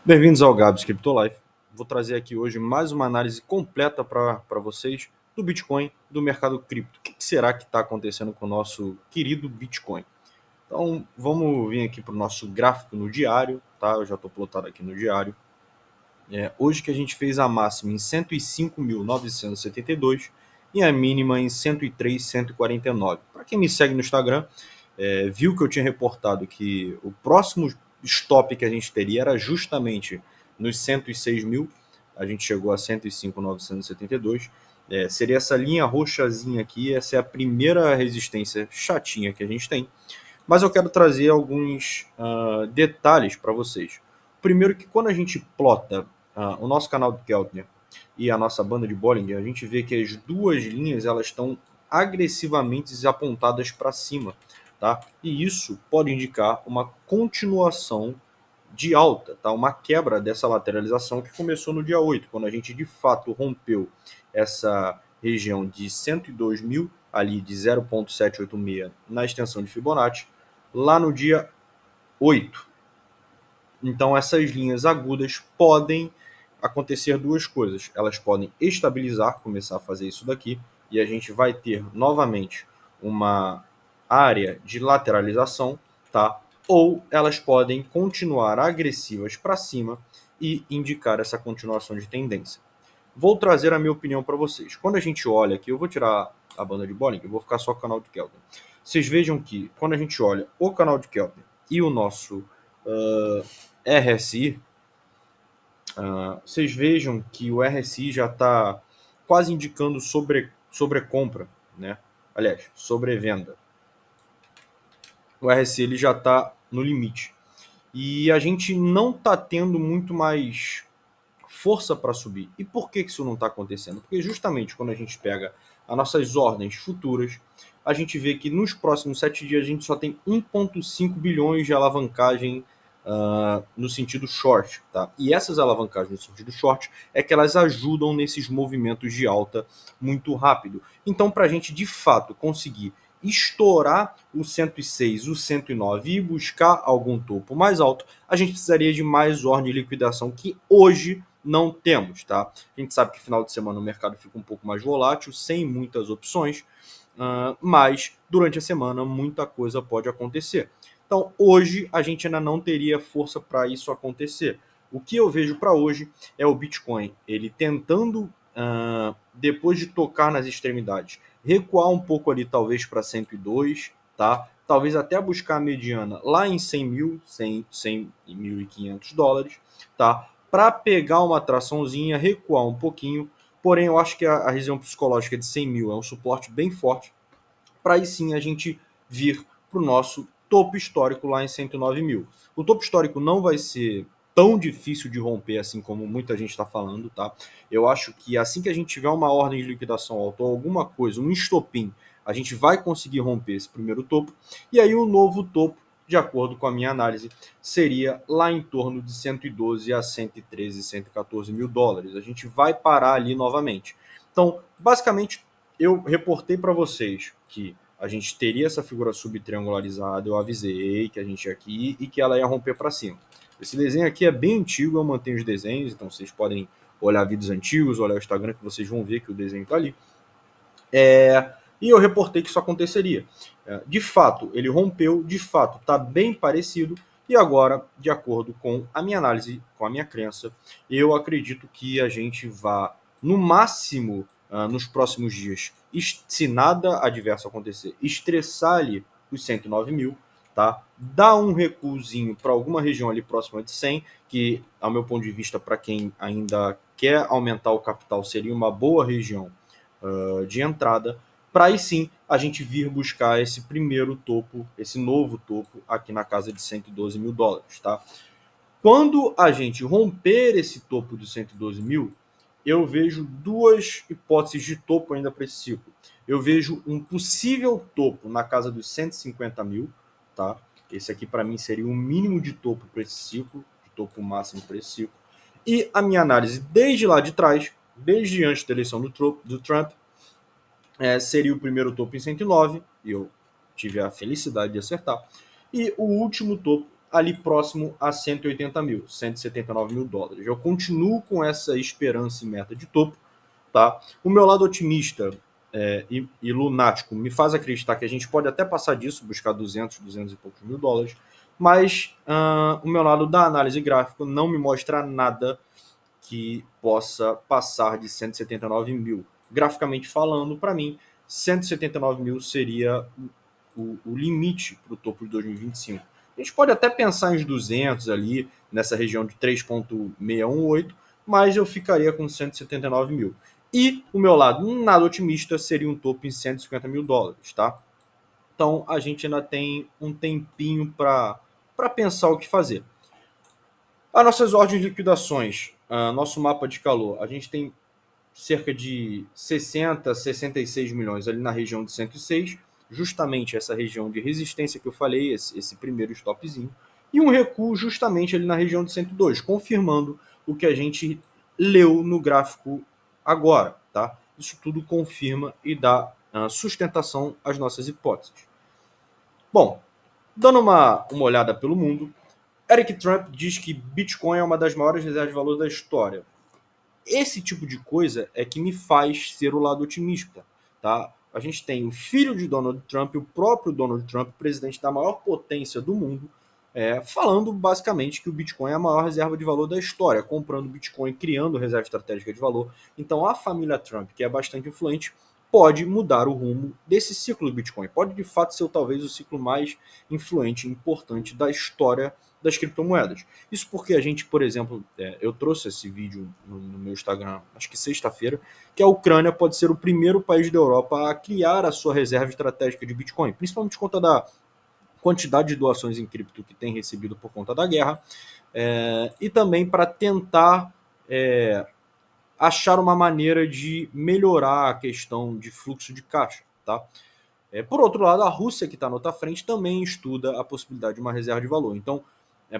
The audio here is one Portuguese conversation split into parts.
Bem-vindos ao Gabs Crypto Life. Vou trazer aqui hoje mais uma análise completa para vocês do Bitcoin, do mercado cripto. O que será que está acontecendo com o nosso querido Bitcoin? Então, vamos vir aqui para o nosso gráfico no diário, tá? Eu já estou plotado aqui no diário. Hoje que a gente fez a máxima em 105.972 e a mínima em 103.149. Para quem me segue no Instagram, viu que eu tinha reportado que o próximo stop que a gente teria era justamente nos 106 mil. A gente chegou a 105.972. Seria essa linha roxazinha aqui, essa é a primeira resistência chatinha que a gente tem. Mas eu quero trazer alguns detalhes para vocês. Primeiro que quando a gente plota o nosso canal do Keltner e a nossa banda de Bollinger, a gente vê que as duas linhas elas estão agressivamente apontadas para cima, tá? E isso pode indicar uma continuação de alta, tá? Uma quebra dessa lateralização que começou no dia 8, quando a gente de fato rompeu essa região de 102 mil, ali de 0,786 na extensão de Fibonacci, lá no dia 8. Então essas linhas agudas podem acontecer duas coisas. Elas podem estabilizar, começar a fazer isso daqui, e a gente vai ter novamente uma área de lateralização, tá? Ou elas podem continuar agressivas para cima e indicar essa continuação de tendência. Vou trazer a minha opinião para vocês. Quando a gente olha aqui, eu vou tirar a banda de Bollinger, eu vou ficar só com o canal de Kelvin. Vocês vejam que quando a gente olha o canal de Kelvin e o nosso RSI, vocês vejam que o RSI já está quase indicando sobrecompra, né? Aliás, sobrevenda. O RSI ele já está no limite. E a gente não está tendo muito mais força para subir. E por que isso não está acontecendo? Porque justamente quando a gente pega as nossas ordens futuras, a gente vê que nos próximos 7 dias a gente só tem 1,5 bilhões de alavancagem no sentido short. Tá? E essas alavancagens no sentido short é que elas ajudam nesses movimentos de alta muito rápido. Então, para a gente de fato conseguir estourar o 106, o 109 e buscar algum topo mais alto, a gente precisaria de mais ordem de liquidação que hoje não temos, tá? A gente sabe que final de semana o mercado fica um pouco mais volátil, sem muitas opções, mas durante a semana muita coisa pode acontecer. Então hoje a gente ainda não teria força para isso acontecer. O que eu vejo para hoje é o Bitcoin, ele tentando, depois de tocar nas extremidades, recuar um pouco ali talvez para 102, tá? Talvez até buscar a mediana lá em 100 mil, 100.500 dólares, tá? Para pegar uma traçãozinha, recuar um pouquinho, porém eu acho que a região psicológica de 100 mil é um suporte bem forte, para aí sim a gente vir para o nosso topo histórico lá em 109 mil. O topo histórico não vai ser tão difícil de romper assim como muita gente está falando, tá? Eu acho que assim que a gente tiver uma ordem de liquidação alta ou alguma coisa, um estopim, a gente vai conseguir romper esse primeiro topo, e aí o novo topo, de acordo com a minha análise, seria lá em torno de 112 a 113, 114 mil dólares. A gente vai parar ali novamente. Então, basicamente, eu reportei para vocês que a gente teria essa figura subtriangularizada, eu avisei que a gente ia aqui e que ela ia romper para cima. Esse desenho aqui é bem antigo, eu mantenho os desenhos, então vocês podem olhar vídeos antigos, olhar o Instagram que vocês vão ver que o desenho está ali. E eu reportei que isso aconteceria. De fato, ele rompeu, de fato, está bem parecido, e agora, de acordo com a minha análise, com a minha crença, eu acredito que a gente vá, no máximo, nos próximos dias, se nada adverso acontecer, estressar ali os 109 mil, tá? Dar um recuozinho para alguma região ali próxima de 100, que, ao meu ponto de vista, para quem ainda quer aumentar o capital, seria uma boa região de entrada, para aí sim a gente vir buscar esse primeiro topo, esse novo topo aqui na casa de 112 mil dólares, tá? Quando a gente romper esse topo de 112 mil, eu vejo duas hipóteses de topo ainda para esse ciclo. Eu vejo um possível topo na casa dos 150 mil, tá? Esse aqui para mim seria o mínimo de topo para esse ciclo, de topo máximo para esse ciclo. E a minha análise desde lá de trás, desde antes da eleição do Trump, seria o primeiro topo em 109, e eu tive a felicidade de acertar. E o último topo ali próximo a 180 mil, 179 mil dólares. Eu continuo com essa esperança e meta de topo, tá? O meu lado otimista e lunático me faz acreditar que a gente pode até passar disso, buscar 200 e poucos mil dólares, mas o meu lado da análise gráfica não me mostra nada que possa passar de 179 mil. Graficamente falando, para mim, 179 mil seria o limite para o topo de 2025. A gente pode até pensar em 200 ali, nessa região de 3,618, mas eu ficaria com 179 mil. E o meu lado nada otimista seria um topo em 150 mil dólares, tá? Então a gente ainda tem um tempinho para pensar o que fazer. As nossas ordens de liquidações, nosso mapa de calor, a gente tem cerca de 60, 66 milhões ali na região de 106, justamente essa região de resistência que eu falei, esse primeiro stopzinho, e um recuo justamente ali na região de 102, confirmando o que a gente leu no gráfico agora, tá? Isso tudo confirma e dá sustentação às nossas hipóteses. Bom, dando uma olhada pelo mundo, Eric Trump diz que Bitcoin é uma das maiores reservas de valor da história. Esse tipo de coisa é que me faz ser o lado otimista, tá? A gente tem o filho de Donald Trump, o próprio Donald Trump, presidente da maior potência do mundo, falando basicamente que o Bitcoin é a maior reserva de valor da história, comprando Bitcoin, criando reserva estratégica de valor. Então a família Trump, que é bastante influente, pode mudar o rumo desse ciclo do Bitcoin. Pode de fato ser talvez o ciclo mais influente e importante da história das criptomoedas. Isso porque a gente, por exemplo, eu trouxe esse vídeo no meu Instagram, acho que sexta-feira, que a Ucrânia pode ser o primeiro país da Europa a criar a sua reserva estratégica de Bitcoin, principalmente por conta da quantidade de doações em cripto que tem recebido por conta da guerra, e também para tentar achar uma maneira de melhorar a questão de fluxo de caixa, tá? Por outro lado, a Rússia, que está na outra frente, também estuda a possibilidade de uma reserva de valor. Então,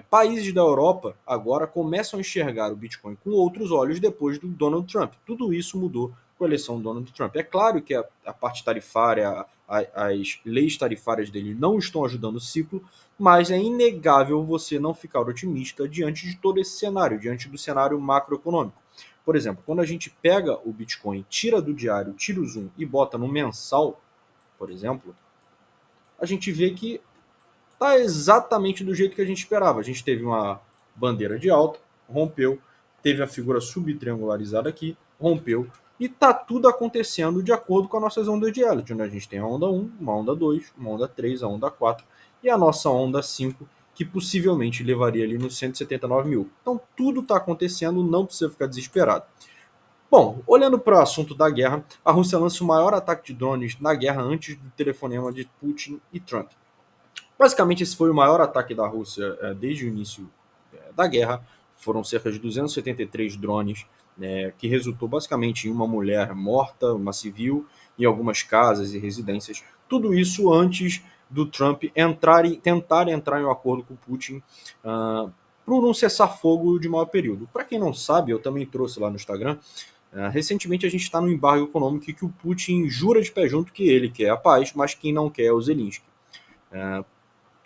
países da Europa agora começam a enxergar o Bitcoin com outros olhos depois do Donald Trump. Tudo isso mudou com a eleição do Donald Trump. É claro que a parte tarifária, as leis tarifárias dele não estão ajudando o ciclo, mas é inegável você não ficar otimista diante de todo esse cenário, diante do cenário macroeconômico. Por exemplo, quando a gente pega o Bitcoin, tira do diário, tira o zoom e bota no mensal, por exemplo, a gente vê que está exatamente do jeito que a gente esperava. A gente teve uma bandeira de alta, rompeu, teve a figura subtriangularizada aqui, rompeu, e está tudo acontecendo de acordo com as nossas ondas de Elliott, onde a gente tem a onda 1, uma onda 2, uma onda 3, a onda 4 e a nossa onda 5, que possivelmente levaria ali nos 179 mil. Então tudo está acontecendo, não precisa ficar desesperado. Bom, olhando para o assunto da guerra, a Rússia lança o maior ataque de drones na guerra antes do telefonema de Putin e Trump. Basicamente, esse foi o maior ataque da Rússia desde o início da guerra. Foram cerca de 273 drones, que resultou basicamente em uma mulher morta, uma civil, e algumas casas e residências. Tudo isso antes do Trump tentar entrar em um acordo com o Putin por um cessar-fogo de maior período. Para quem não sabe, eu também trouxe lá no Instagram, recentemente a gente está no embargo econômico que o Putin jura de pé junto que ele quer a paz, mas quem não quer é o Zelensky.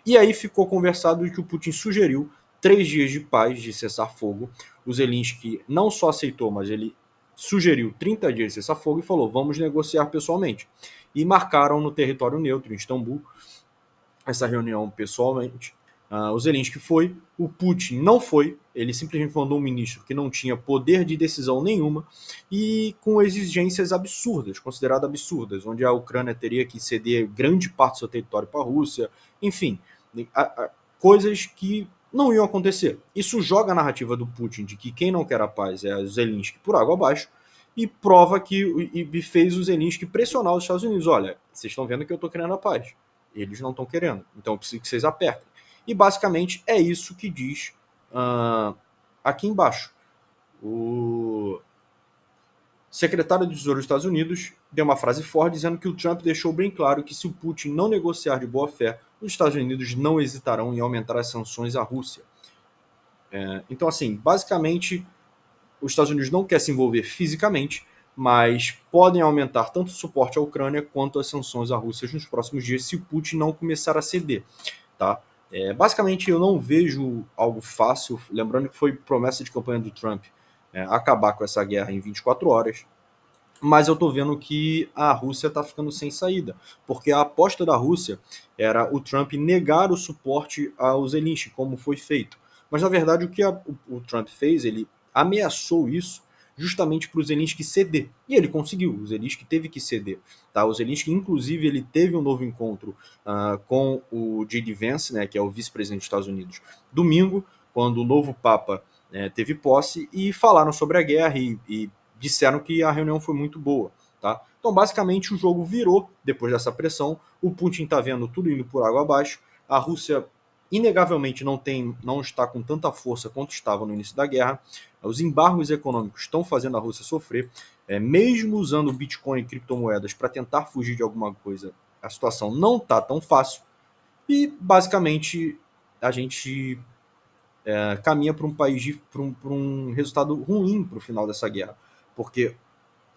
E aí ficou conversado que o Putin sugeriu 3 dias de paz, de cessar-fogo. O Zelensky não só aceitou, mas ele sugeriu 30 dias de cessar-fogo e falou: vamos negociar pessoalmente. E marcaram no território neutro, em Istambul, essa reunião pessoalmente. O Zelensky foi, o Putin não foi, ele simplesmente mandou um ministro que não tinha poder de decisão nenhuma e com exigências absurdas, consideradas absurdas, onde a Ucrânia teria que ceder grande parte do seu território para a Rússia, enfim, coisas que não iam acontecer. Isso joga a narrativa do Putin de que quem não quer a paz é o Zelensky por água abaixo e prova e fez o Zelensky pressionar os Estados Unidos. Olha, vocês estão vendo que eu estou querendo a paz. Eles não estão querendo. Então eu preciso que vocês apertem. E basicamente é isso que diz aqui embaixo. O secretário do Tesouro dos Estados Unidos deu uma frase forte dizendo que o Trump deixou bem claro que se o Putin não negociar de boa fé, os Estados Unidos não hesitarão em aumentar as sanções à Rússia. Então, assim, basicamente, os Estados Unidos não quer se envolver fisicamente, mas podem aumentar tanto o suporte à Ucrânia quanto as sanções à Rússia nos próximos dias se o Putin não começar a ceder, tá? Basicamente, eu não vejo algo fácil, lembrando que foi promessa de campanha do Trump acabar com essa guerra em 24 horas, mas eu estou vendo que a Rússia está ficando sem saída, porque a aposta da Rússia era o Trump negar o suporte ao Zelensky, como foi feito. Mas, na verdade, o que o Trump fez, ele ameaçou isso justamente para o Zelensky ceder. E ele conseguiu, o Zelensky teve que ceder. Tá? O Zelensky, inclusive, ele teve um novo encontro com o J.D. Vance, né, que é o vice-presidente dos Estados Unidos, domingo, quando o novo Papa teve posse, e falaram sobre a guerra e disseram que a reunião foi muito boa. Tá? Então, basicamente, o jogo virou depois dessa pressão. O Putin está vendo tudo indo por água abaixo. A Rússia, inegavelmente, não está com tanta força quanto estava no início da guerra. Os embargos econômicos estão fazendo a Rússia sofrer. Mesmo usando o Bitcoin e criptomoedas para tentar fugir de alguma coisa, a situação não está tão fácil. E, basicamente, a gente caminha para um país, para um resultado ruim para o final dessa guerra. Porque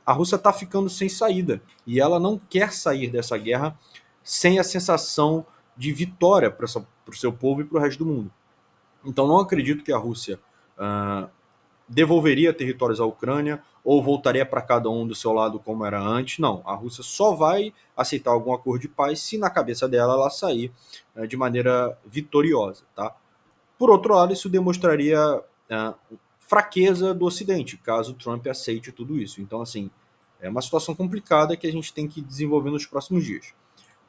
a Rússia está ficando sem saída e ela não quer sair dessa guerra sem a sensação de vitória para o seu povo e para o resto do mundo. Então não acredito que a Rússia devolveria territórios à Ucrânia ou voltaria para cada um do seu lado como era antes. Não, a Rússia só vai aceitar algum acordo de paz se na cabeça dela ela sair de maneira vitoriosa. Tá? Por outro lado, isso demonstraria fraqueza do Ocidente, caso Trump aceite tudo isso. Então, assim, é uma situação complicada que a gente tem que desenvolver nos próximos dias.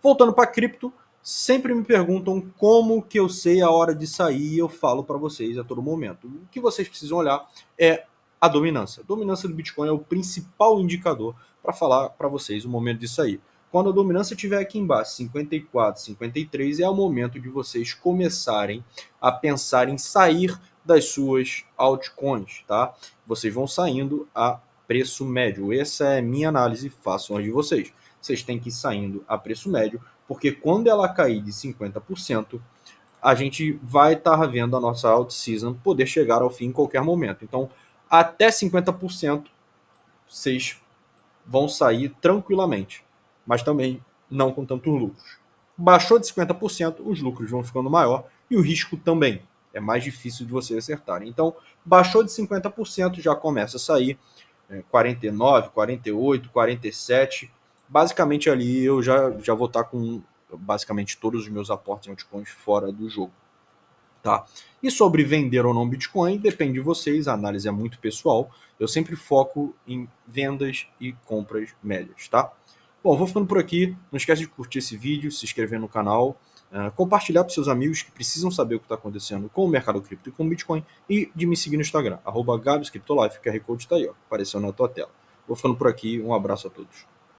Voltando para cripto, sempre me perguntam como que eu sei a hora de sair e eu falo para vocês a todo momento. O que vocês precisam olhar é a dominância. A dominância do Bitcoin é o principal indicador para falar para vocês o momento de sair. Quando a dominância estiver aqui embaixo, 54, 53, é o momento de vocês começarem a pensar em sair das suas altcoins, tá? Vocês vão saindo a preço médio. Essa é a minha análise, façam as de vocês. Vocês têm que ir saindo a preço médio, porque quando ela cair de 50%, a gente vai estar vendo a nossa out-season poder chegar ao fim em qualquer momento. Então, até 50%, vocês vão sair tranquilamente, mas também não com tantos lucros. Baixou de 50%, os lucros vão ficando maior e o risco também. É mais difícil de vocês acertarem. Então, baixou de 50%, já começa a sair 49, 48, 47. Basicamente ali eu já vou estar com basicamente todos os meus aportes em altcoins fora do jogo. Tá? E sobre vender ou não Bitcoin, depende de vocês, a análise é muito pessoal. Eu sempre foco em vendas e compras médias, tá? Bom, vou ficando por aqui. Não esquece de curtir esse vídeo, se inscrever no canal, compartilhar para seus amigos que precisam saber o que está acontecendo com o mercado cripto e com o Bitcoin e de me seguir no Instagram, @GabsCryptoLife, o QR Code está aí, ó, apareceu na tua tela. Vou ficando por aqui, um abraço a todos.